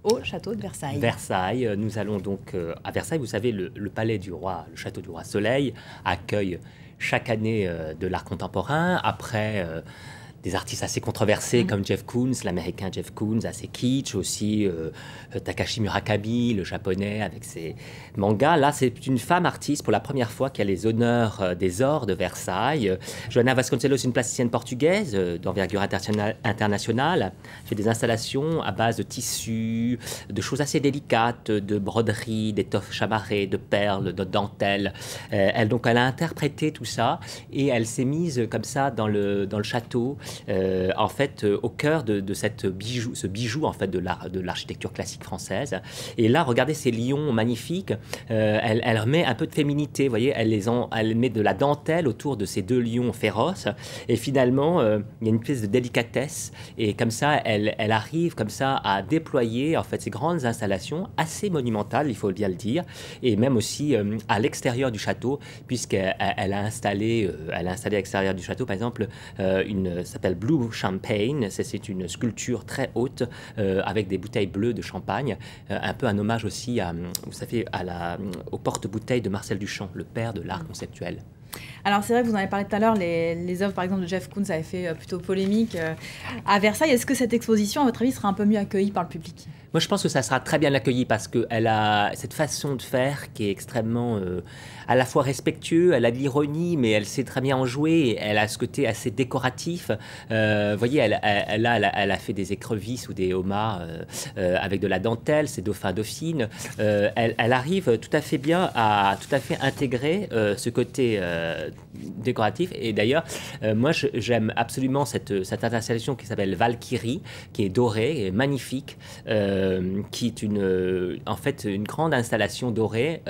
au château de Versailles. Versailles, nous allons donc à Versailles. Vous savez, le palais du roi, le château du roi Soleil, accueille chaque année de l'art contemporain. Après des artistes assez controversés comme Jeff Koons, l'américain Jeff Koons, assez kitsch, aussi Takashi Murakami, le japonais avec ses mangas. Là, c'est une femme artiste pour la première fois qui a les honneurs des ors de Versailles. Joana Vasconcelos, une plasticienne portugaise d'envergure internationale, fait des installations à base de tissus, de choses assez délicates, de broderies, d'étoffes chamarrées, de perles, de dentelles. Elle a interprété tout ça et elle s'est mise comme ça dans le château. En fait, au cœur de ce bijou en fait de l'architecture classique française. Et là, regardez ces lions magnifiques. Elle remet un peu de féminité, vous voyez. Elle met de la dentelle autour de ces deux lions féroces. Et finalement, il y a une espèce de délicatesse. Et comme ça, elle arrive comme ça à déployer en fait ces grandes installations assez monumentales, il faut bien le dire, et même aussi à l'extérieur du château, puisqu'elle a installé à l'extérieur du château, par exemple, ça s'appelle Blue Champagne. C'est une sculpture très haute avec des bouteilles bleues de champagne, un peu un hommage aussi vous savez, aux porte-bouteilles de Marcel Duchamp, le père de l'art conceptuel. Alors c'est vrai que vous en avez parlé tout à l'heure, les œuvres par exemple de Jeff Koons avaient fait plutôt polémique à Versailles. Est-ce que cette exposition, à votre avis, sera un peu mieux accueillie par le public ? Moi, je pense que ça sera très bien accueilli parce qu'elle a cette façon de faire qui est extrêmement à la fois respectueux, elle a de l'ironie, mais elle sait très bien en jouer. Elle a ce côté assez décoratif. Vous voyez, elle a fait des écrevisses ou des homards avec de la dentelle, ses dauphins, dauphines. Elle arrive tout à fait bien à tout à fait intégrer ce côté décoratif. Et d'ailleurs, moi, j'aime absolument cette installation qui s'appelle Valkyrie, qui est dorée, et magnifique. Qui est en fait une grande installation dorée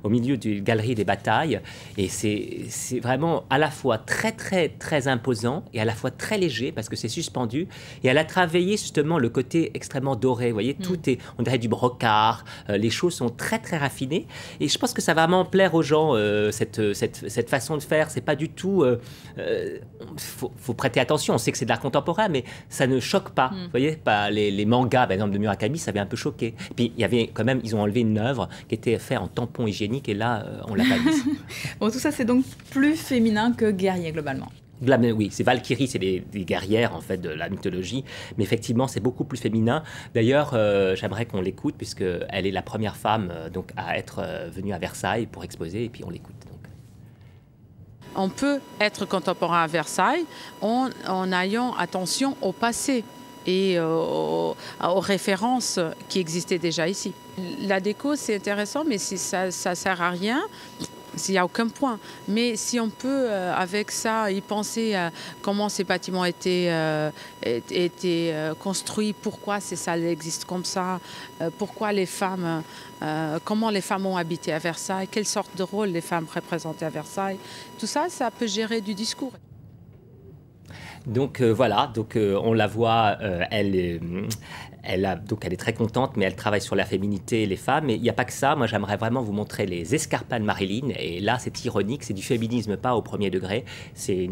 au milieu d'une galerie des batailles. Et c'est vraiment à la fois très, très, très imposant et à la fois très léger parce que c'est suspendu. Et elle a travaillé justement le côté extrêmement doré. Vous voyez, tout est, on dirait du brocart. Les choses sont très, très raffinées. Et je pense que ça va vraiment plaire aux gens, cette façon de faire. C'est pas du tout... faut prêter attention. On sait que c'est de l'art contemporain, mais ça ne choque pas. Vous voyez, pas les mangas, par exemple, de Murakami, ça avait un peu choqué. Puis il y avait quand même, ils ont enlevé une œuvre qui était faite en tampon hygiénique et là, on l'a pas vu. Bon, tout ça, c'est donc plus féminin que guerrier globalement. Oui, c'est Valkyrie, c'est des guerrières en fait de la mythologie, mais effectivement c'est beaucoup plus féminin. D'ailleurs, j'aimerais qu'on l'écoute puisqu'elle est la première femme donc à être venue à Versailles pour exposer et puis on l'écoute. On peut être contemporain à Versailles en ayant attention au passé et aux références qui existaient déjà ici. La déco, c'est intéressant, mais si ça ne sert à rien, il n'y a aucun point. Mais si on peut, avec ça, y penser à comment ces bâtiments étaient construits, pourquoi ça existe comme ça, pourquoi les femmes, comment les femmes ont habité à Versailles, quelle sorte de rôle les femmes représentaient à Versailles, tout ça, ça peut gérer du discours. Donc voilà, on la voit, elle est très contente, mais elle travaille sur la féminité et les femmes. Mais il n'y a pas que ça. Moi, j'aimerais vraiment vous montrer les escarpins de Marilyn. Et là, c'est ironique, c'est du féminisme pas au premier degré. C'est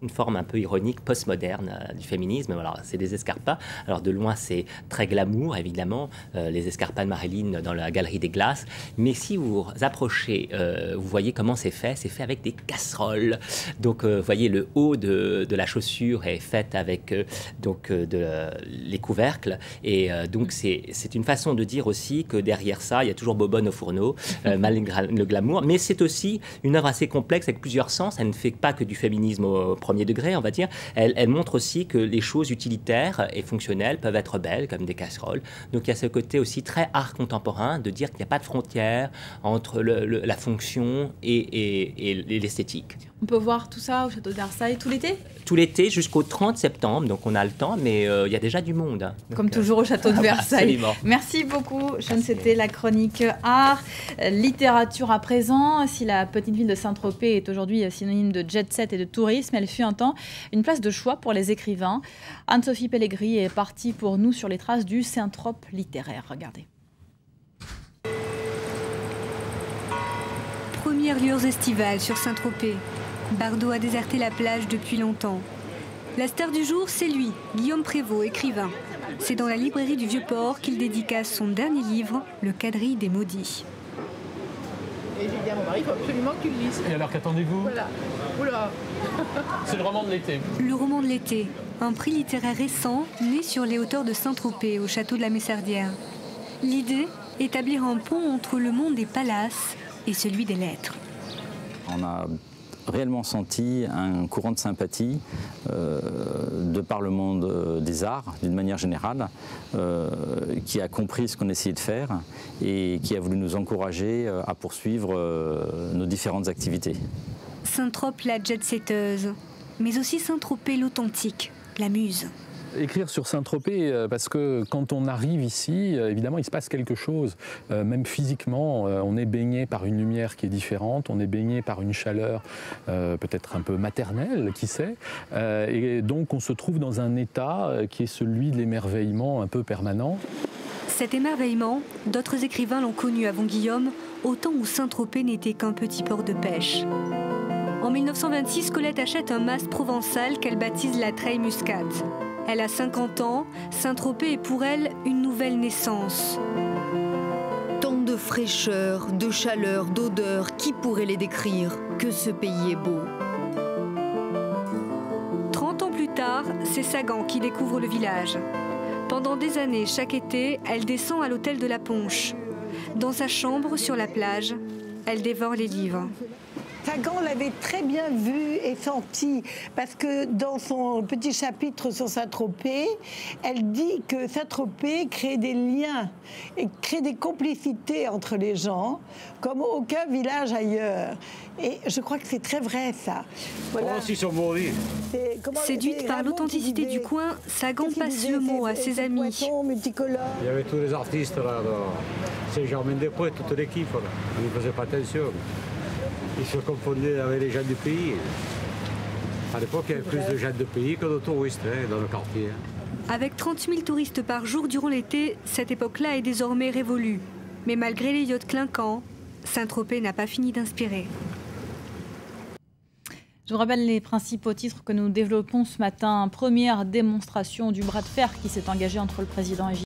une forme un peu ironique, postmoderne du féminisme. Voilà, c'est des escarpins. Alors de loin, c'est très glamour, évidemment, les escarpins de Marilyn dans la galerie des glaces. Mais si vous vous approchez, vous voyez comment c'est fait. C'est fait avec des casseroles. Donc, vous voyez, le haut de la chaussure est fait avec les couvercles. Et donc, c'est une façon de dire aussi que derrière ça, il y a toujours Bobonne au fourneau, malgré le glamour. Mais c'est aussi une œuvre assez complexe avec plusieurs sens. Elle ne fait pas que du féminisme au premier degré, on va dire. Elle montre aussi que les choses utilitaires et fonctionnelles peuvent être belles, comme des casseroles. Donc il y a ce côté aussi très art contemporain, de dire qu'il n'y a pas de frontière entre la fonction et l'esthétique. On peut voir tout ça au château de Versailles tout l'été ? Tout l'été jusqu'au 30 septembre, donc on a le temps, mais il y a déjà du monde. Donc, comme toujours au château de Versailles. Absolument. Merci beaucoup, Sean. C'était la chronique art, littérature à présent. Si la petite ville de Saint-Tropez est aujourd'hui synonyme de jet-set et de tourisme, elle fut un temps une place de choix pour les écrivains. Anne-Sophie Pellegrini est partie pour nous sur les traces du Saint-Trope littéraire. Regardez. Premières lueurs estivales sur Saint-Tropez. Bardot a déserté la plage depuis longtemps. La star du jour, c'est lui, Guillaume Prévost, écrivain. C'est dans la librairie du Vieux-Port qu'il dédicace son dernier livre, Le Quadrille des Maudits. Et j'ai dit à mon mari, il faut absolument que tu le lises. Et alors qu'attendez-vous? Voilà. Oula. C'est le roman de l'été. Le roman de l'été, un prix littéraire récent né sur les hauteurs de Saint-Tropez, au château de la Messardière. L'idée, établir un pont entre le monde des palaces et celui des lettres. On a réellement senti un courant de sympathie de par le monde des arts, d'une manière générale, qui a compris ce qu'on essayait de faire et qui a voulu nous encourager à poursuivre nos différentes activités. Saint-Trope, la jet-setteuse, mais aussi Saint-Tropez, l'authentique, la muse. Écrire sur Saint-Tropez, parce que quand on arrive ici, évidemment, il se passe quelque chose. Même physiquement, on est baigné par une lumière qui est différente, on est baigné par une chaleur peut-être un peu maternelle, qui sait. Et donc, on se trouve dans un état qui est celui de l'émerveillement un peu permanent. Cet émerveillement, d'autres écrivains l'ont connu avant Guillaume, au temps où Saint-Tropez n'était qu'un petit port de pêche. En 1926, Colette achète un mas provençal qu'elle baptise la Treille Muscate. Elle a 50 ans, Saint-Tropez est pour elle une nouvelle naissance. Tant de fraîcheur, de chaleur, d'odeur, qui pourrait les décrire? Que ce pays est beau. 30 ans plus tard, c'est Sagan qui découvre le village. Pendant des années, chaque été, elle descend à l'hôtel de la Ponche. Dans sa chambre, sur la plage, elle dévore les livres. Sagan l'avait très bien vu et senti, parce que dans son petit chapitre sur Saint-Tropez, elle dit que Saint-Tropez crée des liens et crée des complicités entre les gens, comme aucun village ailleurs. Et je crois que c'est très vrai, ça. Voilà. Séduite par l'authenticité du coin, Sagan passe le mot à ses amis. Il y avait tous les artistes là, c'est Germain-des-Prés, toute l'équipe. On n'y faisait pas attention. Ils se confondaient avec les gens du pays. À l'époque, il y avait plus de gens de pays que de touristes dans le quartier. Avec 30 000 touristes par jour durant l'été, cette époque-là est désormais révolue. Mais malgré les yachts clinquants, Saint-Tropez n'a pas fini d'inspirer. Je vous rappelle les principaux titres que nous développons ce matin. Première démonstration du bras de fer qui s'est engagé entre le président égyptien